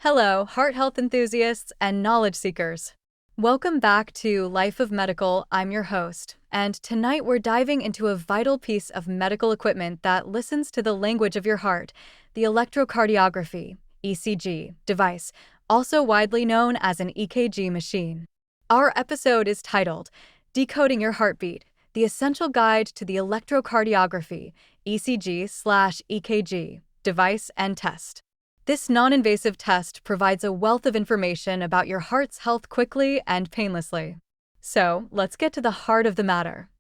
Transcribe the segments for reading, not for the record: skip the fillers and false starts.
Hello, heart health enthusiasts and knowledge seekers. Welcome back to Life of Medical. I'm your host, and tonight we're diving into a vital piece of medical equipment that listens to the language of your heart, the electrocardiography (ECG) device, also widely known as an EKG machine. Our episode is titled Decoding Your Heartbeat: The Essential Guide to the Electrocardiography (ECG/EKG) Device and Test. This non-invasive test provides a wealth of information about your heart's health quickly and painlessly. So, let's get to the heart of the matter.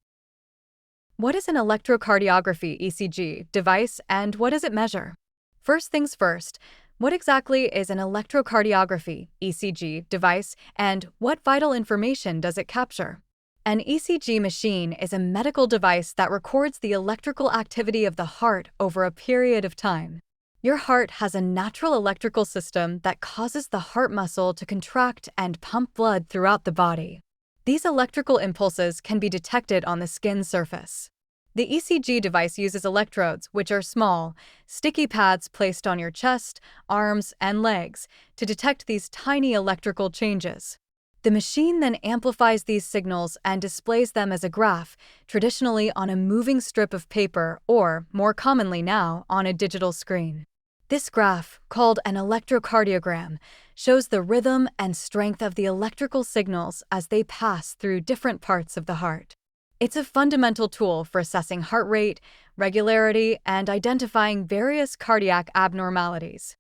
What is an electrocardiography (ECG) device and what does it measure? First things first, what exactly is an electrocardiography (ECG) device and what vital information does it capture? An ECG machine is a medical device that records the electrical activity of the heart over a period of time. Your heart has a natural electrical system that causes the heart muscle to contract and pump blood throughout the body. These electrical impulses can be detected on the skin surface. The ECG device uses electrodes, which are small, sticky pads placed on your chest, arms, and legs to detect these tiny electrical changes. The machine then amplifies these signals and displays them as a graph, traditionally on a moving strip of paper or, more commonly now, on a digital screen. This graph, called an electrocardiogram, shows the rhythm and strength of the electrical signals as they pass through different parts of the heart. It's a fundamental tool for assessing heart rate, regularity, and identifying various cardiac abnormalities.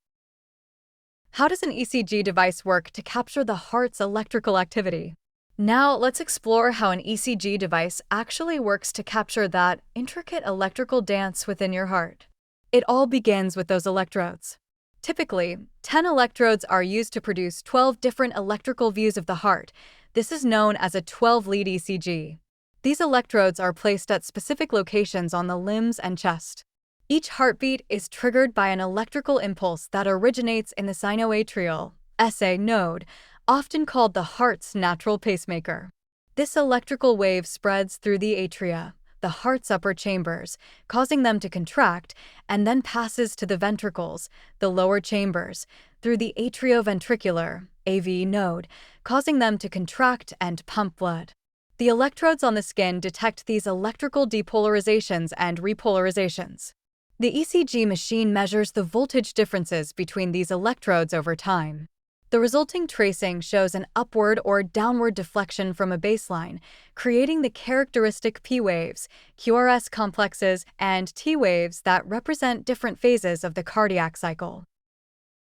How does an ECG device work to capture the heart's electrical activity? Now, let's explore how an ECG device actually works to capture that intricate electrical dance within your heart. It all begins with those electrodes. Typically, 10 electrodes are used to produce 12 different electrical views of the heart. This is known as a 12-lead ECG. These electrodes are placed at specific locations on the limbs and chest. Each heartbeat is triggered by an electrical impulse that originates in the sinoatrial (SA) node, often called the heart's natural pacemaker. This electrical wave spreads through the atria, the heart's upper chambers, causing them to contract, and then passes to the ventricles, the lower chambers, through the atrioventricular (AV) node, causing them to contract and pump blood. The electrodes on the skin detect these electrical depolarizations and repolarizations. The ECG machine measures the voltage differences between these electrodes over time. The resulting tracing shows an upward or downward deflection from a baseline, creating the characteristic P waves, QRS complexes, and T waves that represent different phases of the cardiac cycle.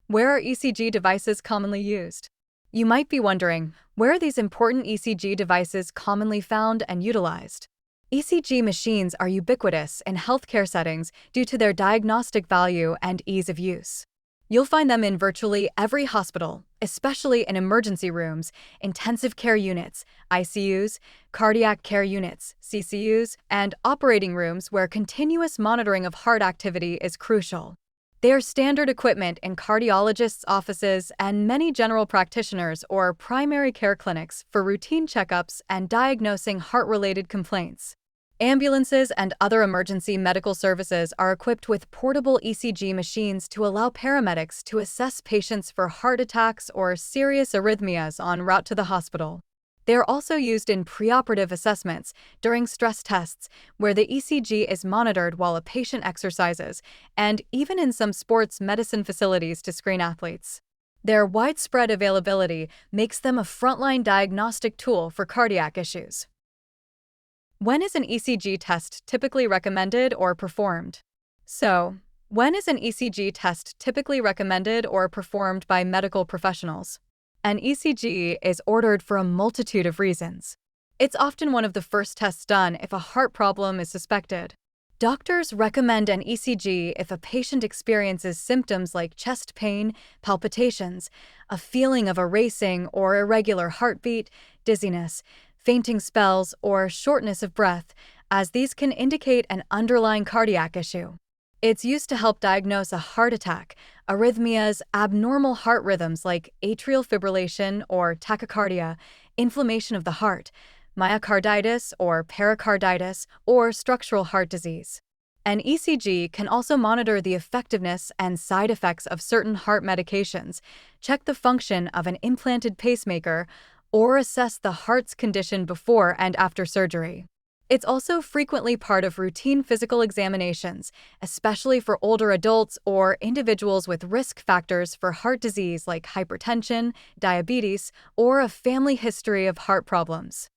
Where are ECG devices commonly used? You might be wondering, where are these important ECG devices commonly found and utilized? ECG machines are ubiquitous in healthcare settings due to their diagnostic value and ease of use. You'll find them in virtually every hospital, especially in emergency rooms, intensive care units, ICUs, cardiac care units, CCUs, and operating rooms where continuous monitoring of heart activity is crucial. They are standard equipment in cardiologists' offices and many general practitioners or primary care clinics for routine checkups and diagnosing heart-related complaints. Ambulances and other emergency medical services are equipped with portable ECG machines to allow paramedics to assess patients for heart attacks or serious arrhythmias en route to the hospital. They are also used in preoperative assessments during stress tests, where the ECG is monitored while a patient exercises, and even in some sports medicine facilities to screen athletes. Their widespread availability makes them a frontline diagnostic tool for cardiac issues. When is an ECG test typically recommended or performed? So, when is an ECG test typically recommended or performed by medical professionals? An ECG is ordered for a multitude of reasons. It's often one of the first tests done if a heart problem is suspected. Doctors recommend an ECG if a patient experiences symptoms like chest pain, palpitations, a feeling of a racing or irregular heartbeat, dizziness, fainting spells, or shortness of breath, as these can indicate an underlying cardiac issue. It's used to help diagnose a heart attack, arrhythmias, abnormal heart rhythms like atrial fibrillation or tachycardia, inflammation of the heart, myocarditis or pericarditis, or structural heart disease. An ECG can also monitor the effectiveness and side effects of certain heart medications, check the function of an implanted pacemaker, or assess the heart's condition before and after surgery. It's also frequently part of routine physical examinations, especially for older adults or individuals with risk factors for heart disease like hypertension, diabetes, or a family history of heart problems.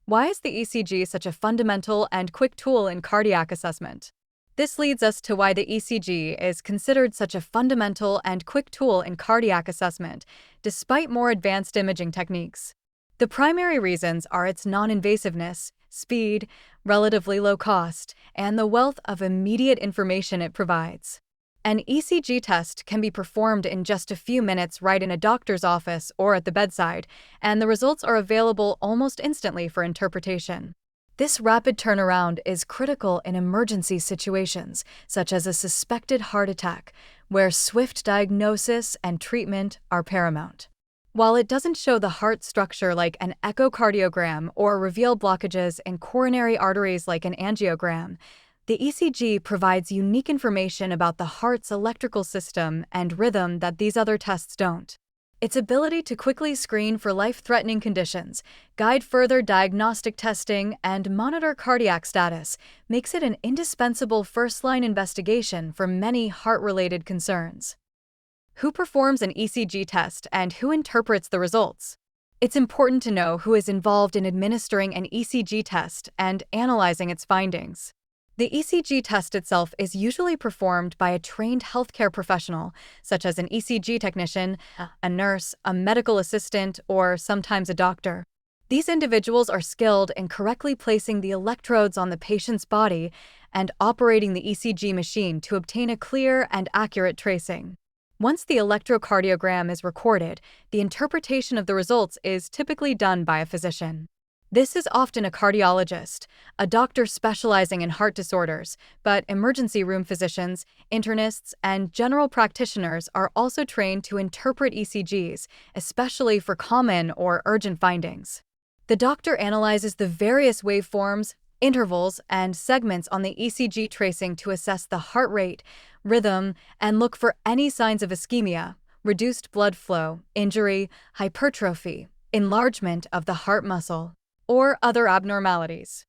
Why is the ECG such a fundamental and quick tool in cardiac assessment? This leads us to why the ECG is considered such a fundamental and quick tool in cardiac assessment, despite more advanced imaging techniques. The primary reasons are its non-invasiveness, speed, relatively low cost, and the wealth of immediate information it provides. An ECG test can be performed in just a few minutes right in a doctor's office or at the bedside, and the results are available almost instantly for interpretation. This rapid turnaround is critical in emergency situations, such as a suspected heart attack, where swift diagnosis and treatment are paramount. While it doesn't show the heart structure like an echocardiogram or reveal blockages in coronary arteries like an angiogram, the ECG provides unique information about the heart's electrical system and rhythm that these other tests don't. Its ability to quickly screen for life-threatening conditions, guide further diagnostic testing, and monitor cardiac status makes it an indispensable first-line investigation for many heart-related concerns. Who performs an ECG test and who interprets the results? It's important to know who is involved in administering an ECG test and analyzing its findings. The ECG test itself is usually performed by a trained healthcare professional, such as an ECG technician, a nurse, a medical assistant, or sometimes a doctor. These individuals are skilled in correctly placing the electrodes on the patient's body and operating the ECG machine to obtain a clear and accurate tracing. Once the electrocardiogram is recorded, the interpretation of the results is typically done by a physician. This is often a cardiologist, a doctor specializing in heart disorders, but emergency room physicians, internists, and general practitioners are also trained to interpret ECGs, especially for common or urgent findings. The doctor analyzes the various waveforms, intervals, and segments on the ECG tracing to assess the heart rate, rhythm, and look for any signs of ischemia, reduced blood flow, injury, hypertrophy, enlargement of the heart muscle, or other abnormalities.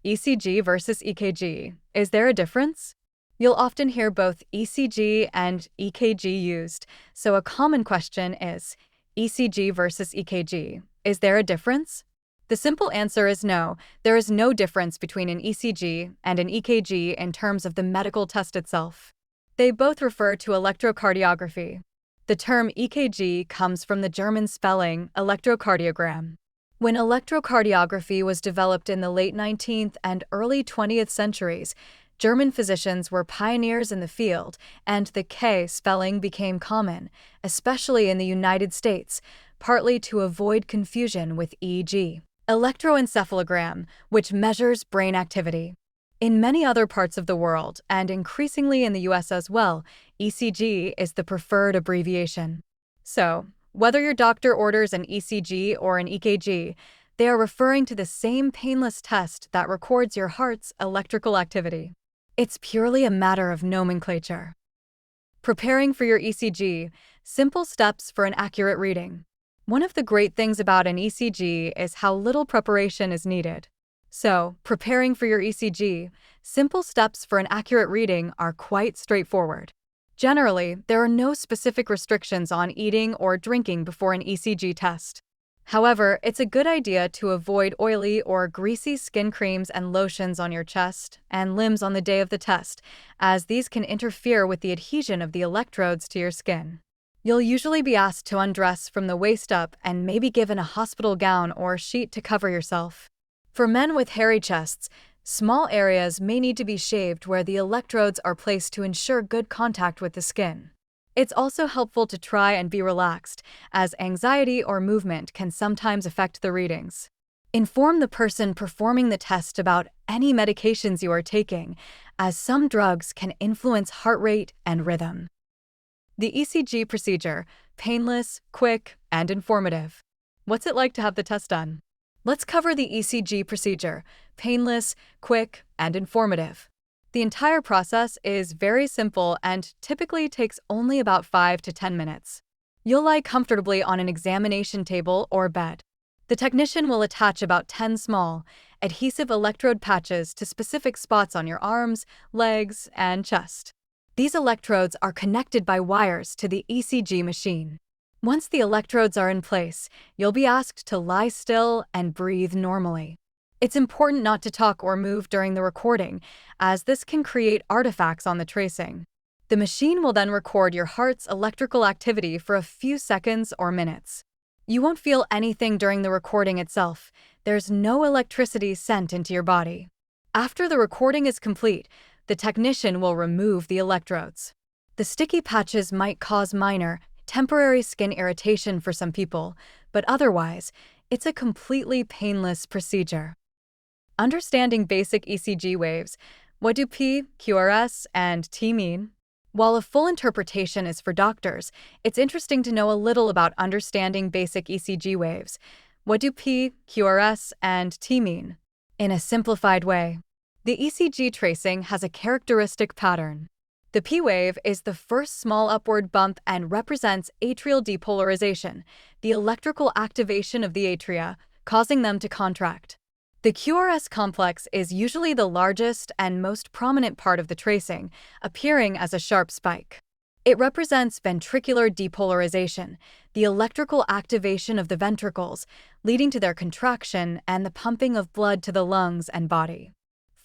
ECG versus EKG. Is there a difference? You'll often hear both ECG and EKG used, so a common question is, ECG versus EKG. Is there a difference? The simple answer is no, there is no difference between an ECG and an EKG in terms of the medical test itself. They both refer to electrocardiography. The term EKG comes from the German spelling electrocardiogram. When electrocardiography was developed in the late 19th and early 20th centuries, German physicians were pioneers in the field, and the K spelling became common, especially in the United States, partly to avoid confusion with EEG. Electroencephalogram, which measures brain activity. In many other parts of the world, and increasingly in the US as well, ECG is the preferred abbreviation. So, whether your doctor orders an ECG or an EKG, they are referring to the same painless test that records your heart's electrical activity. It's purely a matter of nomenclature. Preparing for your ECG, simple steps for an accurate reading. One of the great things about an ECG is how little preparation is needed. So, preparing for your ECG, simple steps for an accurate reading are quite straightforward. Generally, there are no specific restrictions on eating or drinking before an ECG test. However, it's a good idea to avoid oily or greasy skin creams and lotions on your chest and limbs on the day of the test, as these can interfere with the adhesion of the electrodes to your skin. You'll usually be asked to undress from the waist up and maybe given a hospital gown or sheet to cover yourself. For men with hairy chests, small areas may need to be shaved where the electrodes are placed to ensure good contact with the skin. It's also helpful to try and be relaxed, as anxiety or movement can sometimes affect the readings. Inform the person performing the test about any medications you are taking, as some drugs can influence heart rate and rhythm. The ECG procedure, painless, quick, and informative. What's it like to have the test done? Let's cover the ECG procedure, painless, quick, and informative. The entire process is very simple and typically takes only about 5 to 10 minutes. You'll lie comfortably on an examination table or bed. The technician will attach about 10 small, adhesive electrode patches to specific spots on your arms, legs, and chest. These electrodes are connected by wires to the ECG machine. Once the electrodes are in place, you'll be asked to lie still and breathe normally. It's important not to talk or move during the recording, as this can create artifacts on the tracing. The machine will then record your heart's electrical activity for a few seconds or minutes. You won't feel anything during the recording itself. There's no electricity sent into your body. After the recording is complete, the technician will remove the electrodes. The sticky patches might cause minor, temporary skin irritation for some people, but otherwise, it's a completely painless procedure. Understanding basic ECG waves, what do P, QRS, and T mean? While a full interpretation is for doctors, it's interesting to know a little about understanding basic ECG waves. What do P, QRS, and T mean? In a simplified way, the ECG tracing has a characteristic pattern. The P wave is the first small upward bump and represents atrial depolarization, the electrical activation of the atria, causing them to contract. The QRS complex is usually the largest and most prominent part of the tracing, appearing as a sharp spike. It represents ventricular depolarization, the electrical activation of the ventricles, leading to their contraction and the pumping of blood to the lungs and body.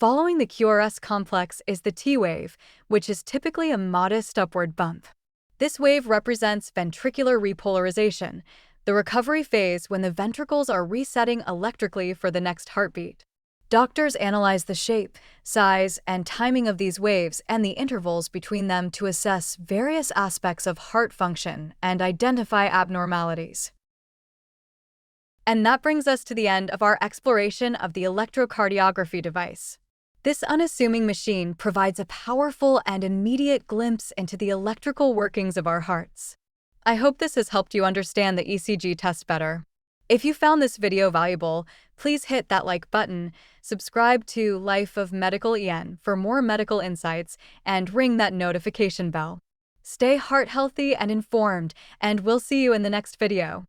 Following the QRS complex is the T wave, which is typically a modest upward bump. This wave represents ventricular repolarization, the recovery phase when the ventricles are resetting electrically for the next heartbeat. Doctors analyze the shape, size, and timing of these waves and the intervals between them to assess various aspects of heart function and identify abnormalities. And that brings us to the end of our exploration of the electrocardiography device. This unassuming machine provides a powerful and immediate glimpse into the electrical workings of our hearts. I hope this has helped you understand the ECG test better. If you found this video valuable, please hit that like button, subscribe to Life of Medical EN for more medical insights, and ring that notification bell. Stay heart healthy and informed, and we'll see you in the next video.